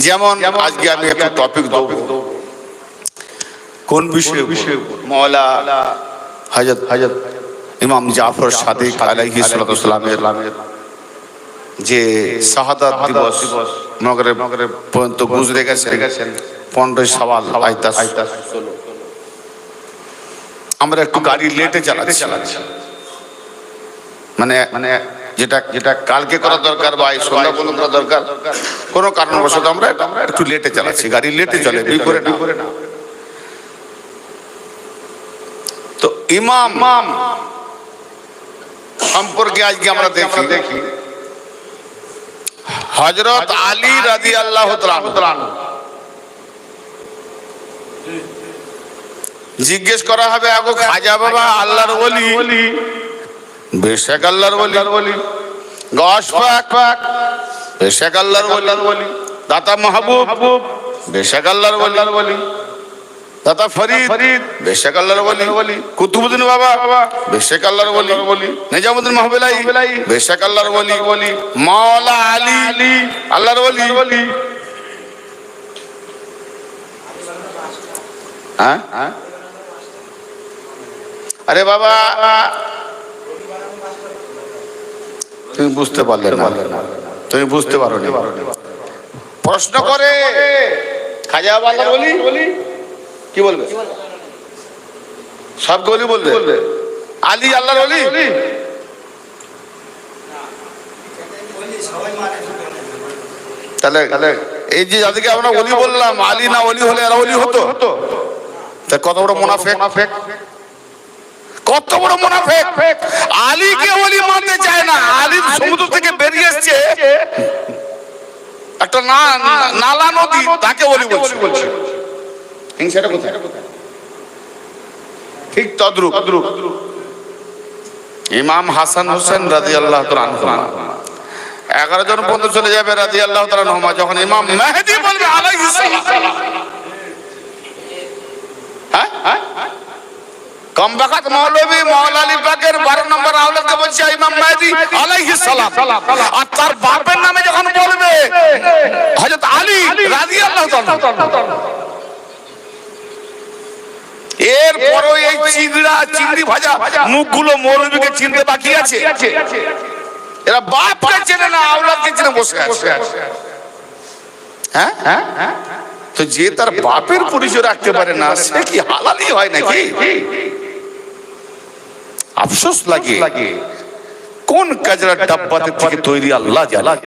যেমন আজকে আমি একটা টপিক দেব, কোন বিষয়ে? মওলা হযরত ইমাম জাফর সাদিক আলাইহিস সালামের যে শাহাদাত দিবস মাগরিব পর্যন্ত গুজরে গেছেন 15 সওয়াল আইতাস। আমরা একটু গাড়ি লেটে চালাচ্ছি, মানে যেটা কালকে করা দরকার বা সন্ধ্যা পর্যন্ত করা দরকার, কোনো কারণবশত আমরা একটু লেটে চালাচ্ছি। গাড়ি লেটে চলে, বিপরে না। তো ইমাম সম্পর্কে আজকে আমরা দেখি হযরত আলী রাদিয়াল্লাহু তাআলা জিজ্ঞেস করা হবে, আগো খাজা বাবা আল্লাহর ওলি? বেশক আল্লাহর ওলি। গশ পাক বেশক আল্লাহর ওলি। দাতা মাহবুব বেশক আল্লাহর ওলি। দাতা ফরিদ বেশক আল্লাহর ওলি। কুতুবউদ্দিন বাবা বেশক আল্লাহর ওলি। নিজামউদ্দিন মাহবিলাই বেশক আল্লাহর ওলি। মাওলা আলী আল্লাহর ওলি। হ্যাঁ, আরে বাবা তুমি বুঝতে পারলে না, তুমি বুঝতে পারো না। প্রশ্ন করে খাজা বাবা আল্লাহর ওলি কি বলবে? সব ওলি বলবে। আলী আল্লাহর ওলি? তাহলে এই যে যাদেরকে আমরা ওলি বললাম, আলী না ওলি হলে এরা ওলি হতো? তা কত বড় মুনাফিক, কত বড় মুনাফিক! আলীকে ওলি মানতে চায় না। আলী সমুদ্র থেকে বেরিয়ে এসেছে একটা নালা নদী, তাকে ওলি বলছে। হিংসাটা কোথায়? ঠিক তদ্রূপ ইমাম হাসান হোসেন রাদিয়াল্লাহু তাআলা আনহু 11 জন পর্যন্ত চলে যাবে রাদিয়াল্লাহু তাআলা আনহু, যখন ইমাম মেহেদী বলবে আলাইহিস সালাম, হ্যাঁ কমবাকাত মৌলভী মাওলা আলী পাকের 12 নম্বর আওলাদকে বলছে ইমাম মেহেদী আলাইহিস সালাম। আর তার বাপের নামে যখন বলবে হযরত আলী রাদিয়াল্লাহু তাআলা, এরপরও এই চিংড়ি ভাজা মুখগুলো মৌলভীকে চিনতে বাকি আছে। এরা বাপকে চেনে না, আওলাদকে চেনে বসে আছে। হ্যাঁ, তো যে তার বাপের পরিচয় রাখতে পারে না, সে কি হালালি হয় নাকি? আফসোস লাগে। কোন কাজরা ডাব্বাতে থেকে তৈরি আল্লাহ জানে।